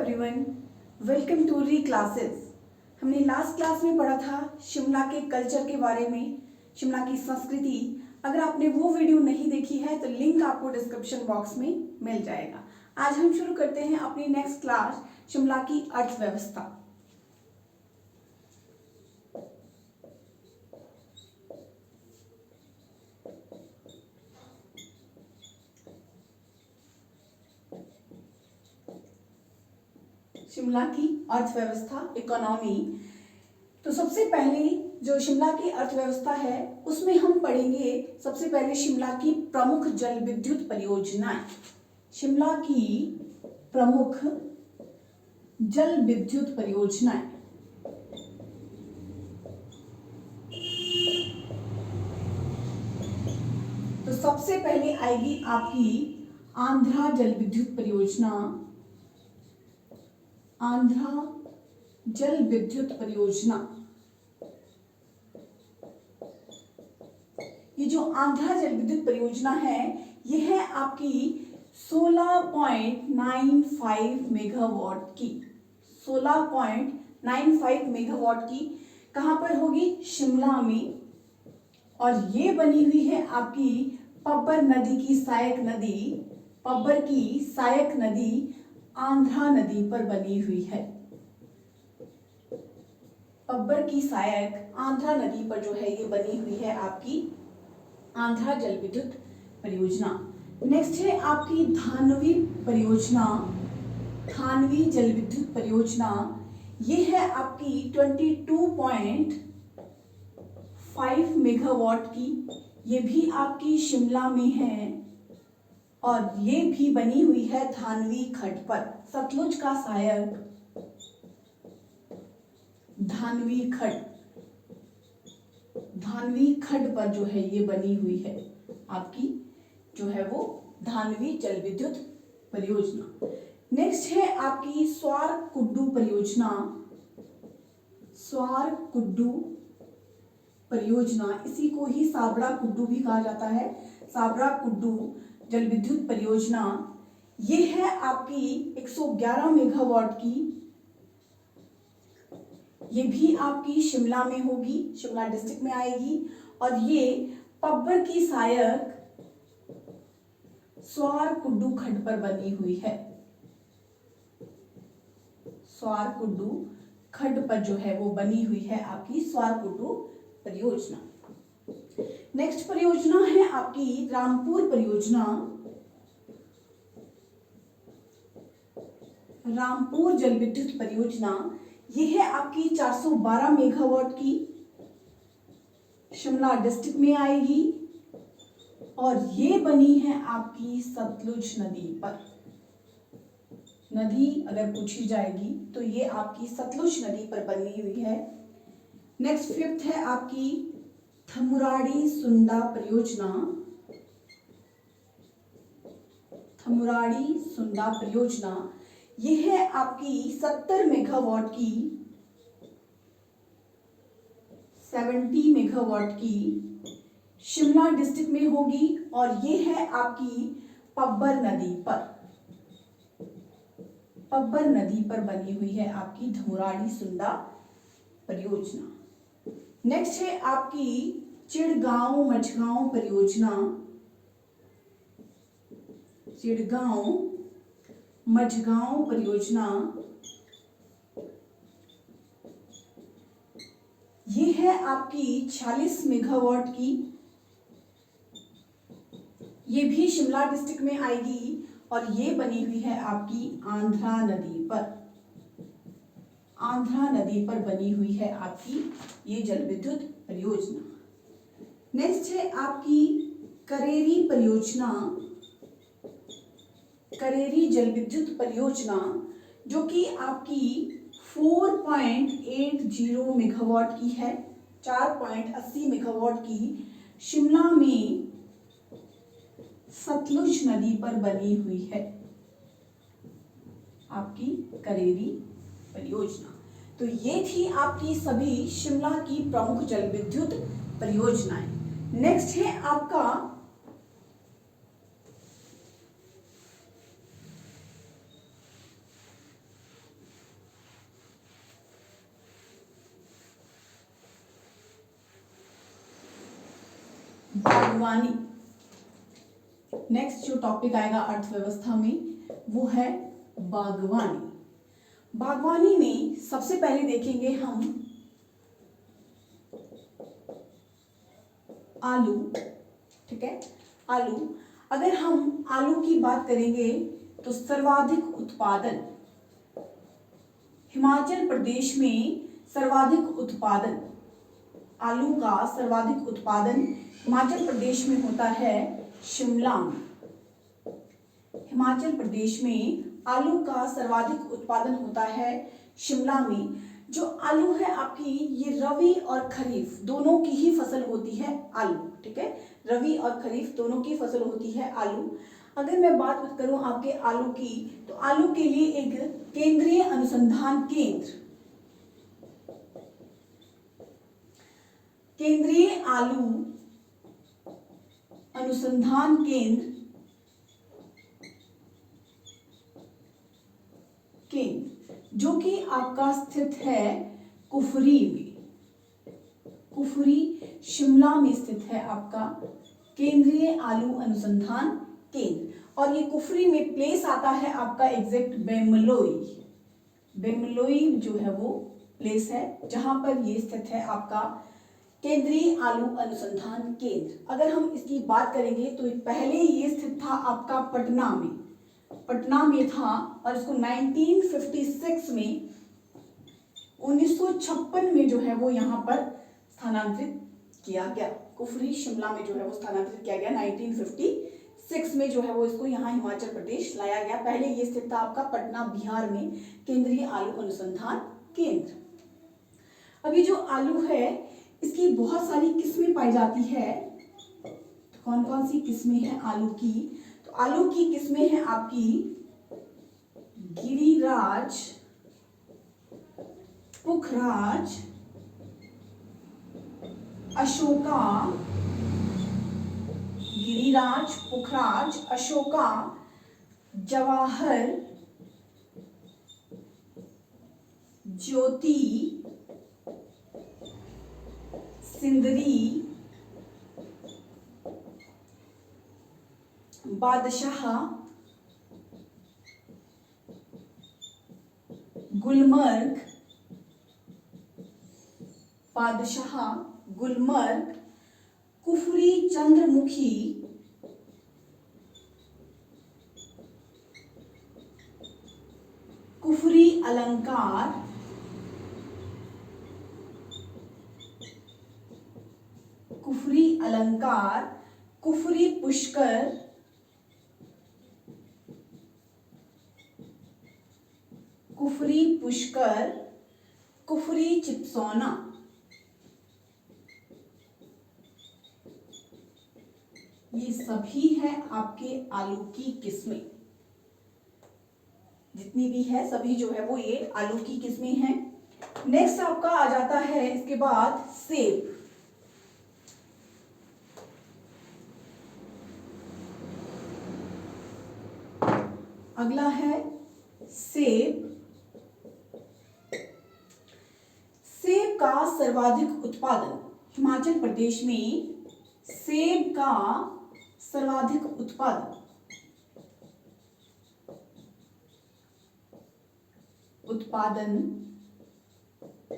Everyone, welcome to re classes. हमने last class में पढ़ा था शिमला के कल्चर के बारे में, शिमला की संस्कृति। अगर आपने वो वीडियो नहीं देखी है तो लिंक आपको डिस्क्रिप्शन बॉक्स में मिल जाएगा। आज हम शुरू करते हैं अपनी नेक्स्ट क्लास, शिमला की अर्थव्यवस्था। शिमला की अर्थव्यवस्था, इकोनॉमी। तो सबसे पहले जो शिमला की अर्थव्यवस्था है उसमें हम पढ़ेंगे सबसे पहले शिमला की प्रमुख जल विद्युत परियोजनाएं। शिमला की प्रमुख जल विद्युत परियोजनाएं। तो सबसे पहले आएगी आपकी आंध्रा जल विद्युत परियोजना। आंध्रा जल विद्युत परियोजना, ये जो आंध्रा जल विद्युत परियोजना है ये है आपकी 16.95 मेगावाट की। 16.95 मेगावाट की कहां पर होगी? शिमला में। और ये बनी हुई है आपकी पब्बर नदी की सहायक नदी, पब्बर की सहायक नदी आंध्रा नदी पर बनी हुई है। पब्बर की सहायक आंध्रा नदी पर जो है ये बनी हुई है आपकी आंध्रा जल विद्युत परियोजना। नेक्स्ट है आपकी धानवी परियोजना। धानवी जल विद्युत परियोजना ये है आपकी 22.5 मेगावाट की। ये भी आपकी शिमला में है और ये भी बनी हुई है धानवी खड्ड पर, सतलुज का सहायक धानवी खड्ड। धानवी खड्ड पर जो है ये बनी हुई है आपकी जो है वो धानवी जल विद्युत परियोजना। नेक्स्ट है आपकी स्वार कुड्डू परियोजना। स्वार कुड्डू परियोजना, इसी को ही साबड़ा कुड्डू भी कहा जाता है। साबड़ा कुड्डू जल विद्युत परियोजना ये है आपकी 111 मेगावाट की। ये भी आपकी शिमला में होगी, शिमला डिस्ट्रिक्ट में आएगी। और ये पब्बर की सहायक स्वार कुड्डू खड्ड पर बनी हुई है। स्वार कुड्डू खड्ड पर जो है वो बनी हुई है आपकी स्वार कुड्डू परियोजना। नेक्स्ट परियोजना है आपकी रामपुर परियोजना। रामपुर जल विद्युत परियोजना ये है आपकी 412 मेगावाट की, शिमला डिस्ट्रिक्ट में आएगी। और ये बनी है आपकी सतलुज नदी पर। नदी अगर पूछी जाएगी तो ये आपकी सतलुज नदी पर बनी हुई है। नेक्स्ट फिफ्थ है आपकी थमुराड़ी सुंडा परियोजना। थमुराड़ी सुंडा परियोजना ये है आपकी 70 मेगावाट की, 70 मेगावाट की, शिमला डिस्ट्रिक्ट में होगी। और ये है आपकी पब्बर नदी पर, पब्बर नदी पर बनी हुई है आपकी थमुराड़ी सुंडा परियोजना। नेक्स्ट है आपकी चिड़गांव मझगांव परियोजना। चिड़गांव मझगांव परियोजना ये है आपकी 46 मेगावाट की। ये भी शिमला डिस्ट्रिक्ट में आएगी और ये बनी हुई है आपकी आंध्रा नदी पर। आंध्रा नदी पर बनी हुई है आपकी ये जल विद्युत परियोजना। नेक्स्ट है आपकी करेरी परियोजना। करेरी जल विद्युत परियोजना जो कि आपकी 4.80 मेगावाट की है, 4.80 मेगावाट की, शिमला में सतलुज नदी पर बनी हुई है आपकी करेरी परियोजना। तो ये थी आपकी सभी शिमला की प्रमुख जल विद्युत परियोजनाएं। नेक्स्ट है आपका बागवानी। नेक्स्ट जो टॉपिक आएगा अर्थव्यवस्था में वो है बागवानी। बागवानी में सबसे पहले देखेंगे हम आलू। ठीक है, आलू। अगर हम आलू की बात करेंगे तो सर्वाधिक उत्पादन हिमाचल प्रदेश में, सर्वाधिक उत्पादन आलू का सर्वाधिक उत्पादन हिमाचल प्रदेश में होता है शिमला में। हिमाचल प्रदेश में आलू का सर्वाधिक उत्पादन होता है शिमला में। जो आलू है आपकी, ये रबी और खरीफ दोनों की ही फसल होती है आलू। ठीक है, रबी और खरीफ दोनों की फसल होती है आलू। अगर मैं बात करूं आपके आलू की, तो आलू के लिए एक केंद्रीय अनुसंधान केंद्र, केंद्रीय आलू अनुसंधान केंद्र जो कि आपका स्थित है कुफरी में। कुफरी शिमला में स्थित है आपका केंद्रीय आलू अनुसंधान केंद्र। और ये कुफरी में प्लेस आता है आपका एग्जैक्ट बेमलोई। बेमलोई जो है वो प्लेस है जहां पर ये स्थित है आपका केंद्रीय आलू अनुसंधान केंद्र। अगर हम इसकी बात करेंगे तो पहले ये स्थित था आपका पटना में, पटना में था। और इसको 1956 में 1956 में जो है वो यहाँ पर स्थानांतरित किया गया। कुफरी शिमला में जो है वो स्थानांतरित किया गया 1956 में जो है वो इसको यहाँ हिमाचल प्रदेश लाया गया। पहले ये स्थित था आपका पटना बिहार में केंद्रीय आलू अनुसंधान केंद्र। अभी जो आलू है इसकी बहुत सारी किस्में पाई जाती है। तो कौन कौन सी किस्में हैं आलू की? तो आलू की किस्में हैं आपकी गिरिराज, पुखराज, अशोका, गिरिराज, पुखराज, अशोका, जवाहर, ज्योति, सिंदरी, बादशाह, गुलमर्ग, बादशाह, गुलमर्ग, कुफरी, चंद्रमुखी, कुफरी अलंकार, कुफरी अलंकार, कुफरी पुष्कर, कुफरी पुष्कर, कुफरी चित्सौना। ये सभी है आपके आलू की किस्में। जितनी भी है सभी जो है वो ये आलू की किस्में हैं। नेक्स्ट आपका आ जाता है इसके बाद सेब। अगला है सेब। सेब का सर्वाधिक उत्पादन हिमाचल प्रदेश में, सेब का सर्वाधिक उत्पादन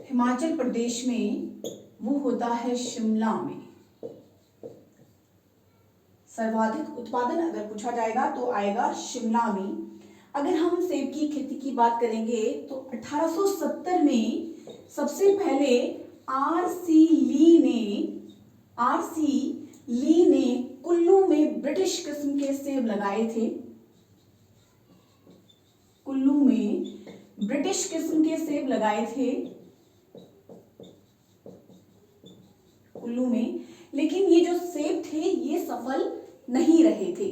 हिमाचल प्रदेश में वो होता है शिमला में। सर्वाधिक उत्पादन अगर पूछा जाएगा तो आएगा शिमला में। अगर हम सेब की खेती की बात करेंगे तो 1870 में सबसे पहले आर.सी. ली ने कुल्लू में ब्रिटिश किस्म के सेब लगाए थे। कुल्लू में ब्रिटिश किस्म के सेब लगाए थे कुल्लू में। लेकिन ये जो सेब थे ये सफल नहीं रहे थे।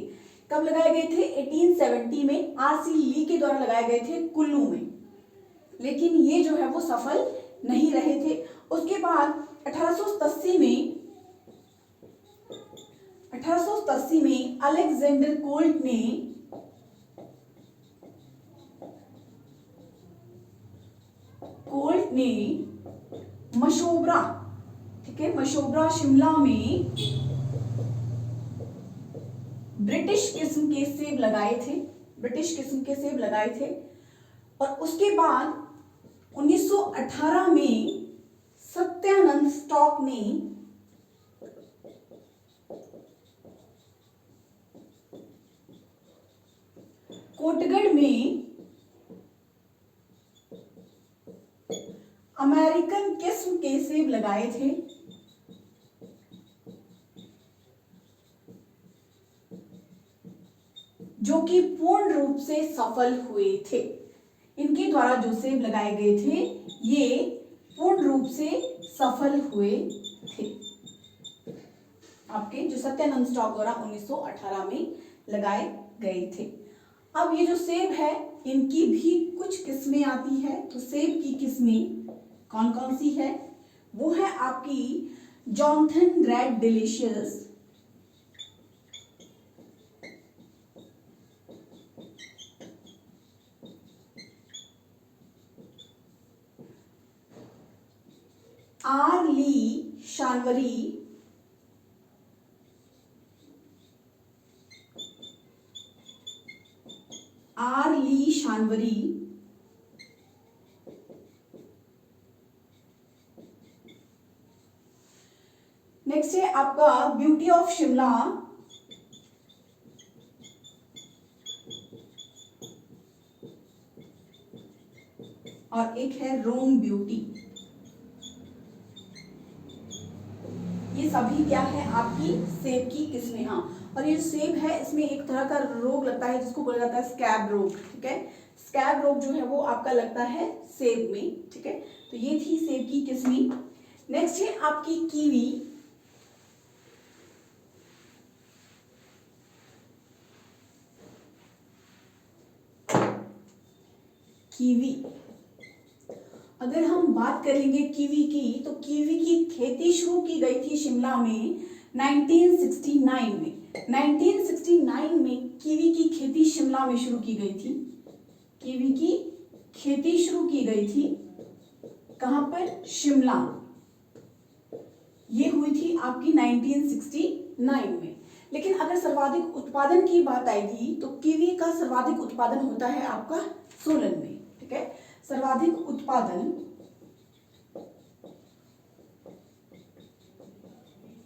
कब लगाए गए थे? 1870 में आर.सी. ली के द्वारा लगाए गए थे कुल्लू में, लेकिन ये जो है वो सफल नहीं रहे थे। उसके बाद 1880 में अलेक्जेंडर कोल्ट ने मशोबरा, ठीक है, मशोबरा शिमला में ब्रिटिश किस्म के सेब लगाए थे, ब्रिटिश किस्म के सेब लगाए थे। और उसके बाद 1918 में सत्यानंद स्टॉक ने कोटगढ़ में अमेरिकन किस्म के सेब लगाए थे, जो कि पूर्ण रूप से सफल हुए थे। इनके द्वारा जो सेब लगाए गए थे ये पूर्ण रूप से सफल हुए थे, आपके जो सत्यानंद स्टॉक द्वारा 1918 में लगाए गए थे। अब ये जो सेब है इनकी भी कुछ किस्में आती है। तो सेब की किस्में कौन कौन सी है? वो है आपकी Jonathan Red Delicious, early Shanbury, early Shanbury, next है आपका ब्यूटी ऑफ शिमला, और एक है रोम ब्यूटी। ये सभी क्या है आपकी सेब की किस्में। हाँ, और ये सेब है इसमें एक तरह का रोग लगता है जिसको बोला जाता है स्कैब रोग। ठीक है, स्कैब रोग जो है वो आपका लगता है सेब में। ठीक है, तो ये थी सेब की किस्में। नेक्स्ट है आपकी कीवी, कीवी। अगर हम बात करेंगे कीवी की, तो कीवी की खेती शुरू की गई थी शिमला में 1969 में। 1969 में कीवी की खेती शिमला में शुरू की गई थी। कीवी की खेती शुरू की गई थी कहां पर? शिमला। ये हुई थी आपकी 1969 में। लेकिन अगर सर्वाधिक उत्पादन की बात आएगी तो कीवी का सर्वाधिक उत्पादन होता है आपका सोलन में। ठीक है, सर्वाधिक उत्पादन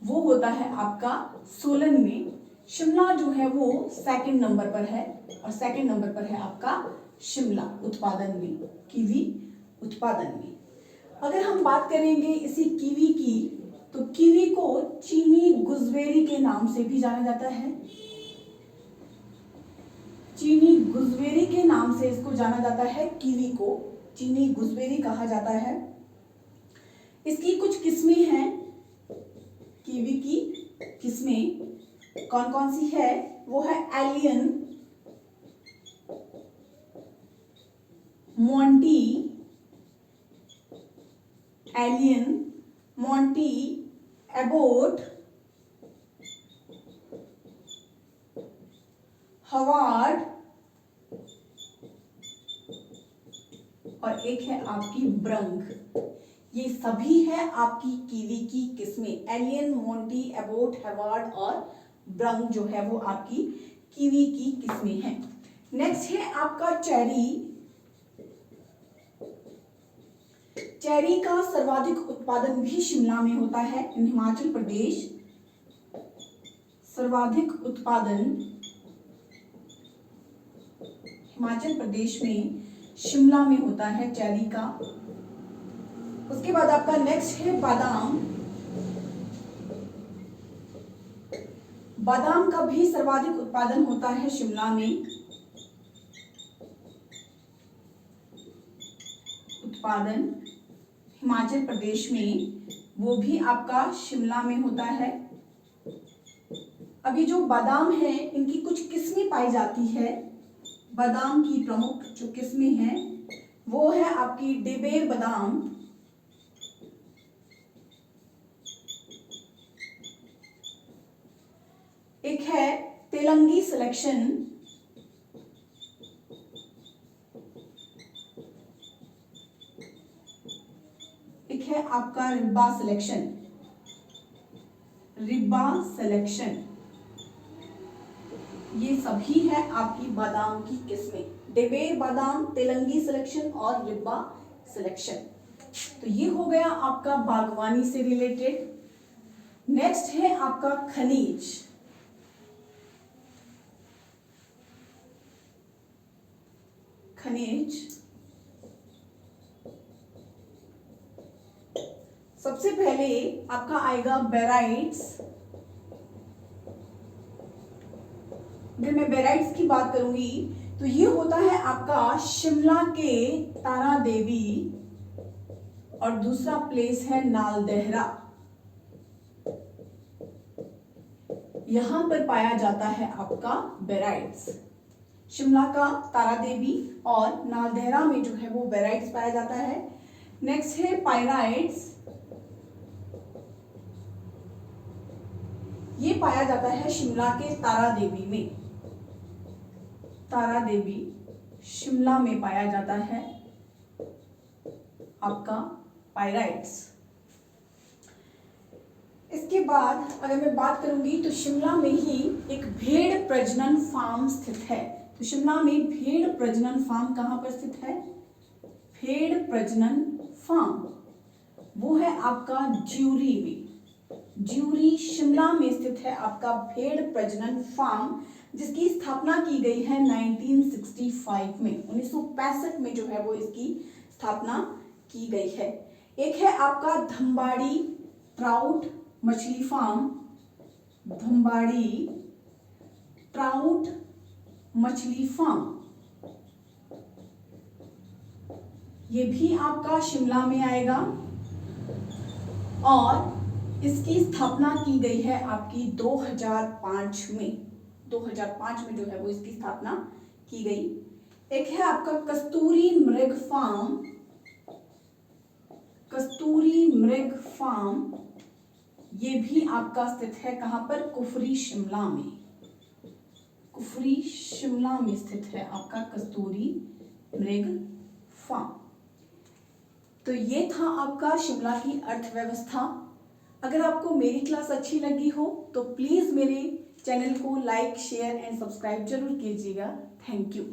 वो होता है आपका सोलन में। शिमला जो है वो सेकंड नंबर पर है, और सेकंड नंबर पर है आपका शिमला उत्पादन में, कीवी उत्पादन में। अगर हम बात करेंगे इसी कीवी की, तो कीवी को चीनी गुजबेरी के नाम से भी जाना जाता है। चीनी गुजबेरी के नाम से इसको जाना जाता है। कीवी को चीनी गुजबेरी कहा जाता है। इसकी कुछ किस्में हैं, कीवी की किस्में कौन कौन सी है? वो है alien, Monty, alien, Monty, Abbott, Harvard, और एक है आपकी ब्रंग। ये सभी है आपकी कीवी की किस्में। एलियन, मोंटी, एबोट, हवार्ड और ब्रंग जो है वो आपकी कीवी की किस्में हैं। नेक्स्ट है आपका चेरी। चेरी का सर्वाधिक उत्पादन भी शिमला में होता है। इन हिमाचल प्रदेश सर्वाधिक उत्पादन हिमाचल प्रदेश में शिमला में होता है चेरी का। उसके बाद आपका नेक्स्ट है बादाम। बादाम का भी सर्वाधिक उत्पादन होता है शिमला में। उत्पादन हिमाचल प्रदेश में, वो भी आपका शिमला में होता है। अभी जो बादाम है इनकी कुछ किस्में पाई जाती है। बादाम की प्रमुख जो किस्में हैं वो है आपकी डेबेर बादाम, एक है तेलंगी सिलेक्शन, एक है आपका रिब्बा सिलेक्शन। रिब्बा सिलेक्शन सभी है आपकी बादाम की किस्में, डेबेर बादाम, तेलंगी सिलेक्शन और रिब्बा सिलेक्शन। तो ये हो गया आपका बागवानी से रिलेटेड। नेक्स्ट है आपका खनिज। खनिज सबसे पहले आपका आएगा बेराइट्स। अगर मैं बेराइट्स की बात करूंगी तो ये होता है आपका शिमला के तारा देवी और दूसरा प्लेस है नालदेहरा। यहां पर पाया जाता है आपका बेराइट्स। शिमला का तारा देवी और नालदेहरा में जो है वो बेराइट्स पाया जाता है। नेक्स्ट है पायराइट्स। ये पाया जाता है शिमला के तारा देवी में। तारा देवी शिमला में पाया जाता है आपका पायराइट्स। इसके बाद अगर मैं बात करूंगी तो शिमला में ही एक भेड़ प्रजनन फार्म स्थित है। तो शिमला में भेड़ प्रजनन फार्म कहां पर स्थित है? भेड़ प्रजनन फार्म वो है आपका ज्यूरी में। ज्यूरी शिमला में स्थित है आपका भेड़ प्रजनन फार्म, जिसकी स्थापना की गई है 1965 में। 1965 में जो है वो इसकी स्थापना की गई है। एक है आपका धम्बाड़ी ट्राउट मछली फार्म। धम्बाड़ी ट्राउट मछली फार्म ये भी आपका शिमला में आएगा और इसकी स्थापना की गई है आपकी 2005 में। 2005 में जो है वो इसकी स्थापना की गई। एक है आपका कस्तूरी मृग फार्म। कस्तूरी मृग फार्म ये भी आपका स्थित है कहां पर? कुफरी शिमला में। कुफरी शिमला में स्थित है आपका कस्तूरी मृग फार्म। तो ये था आपका शिमला की अर्थव्यवस्था। अगर आपको मेरी क्लास अच्छी लगी हो तो प्लीज मेरे चैनल को लाइक, शेयर एंड सब्सक्राइब जरूर कीजिएगा। Thank you.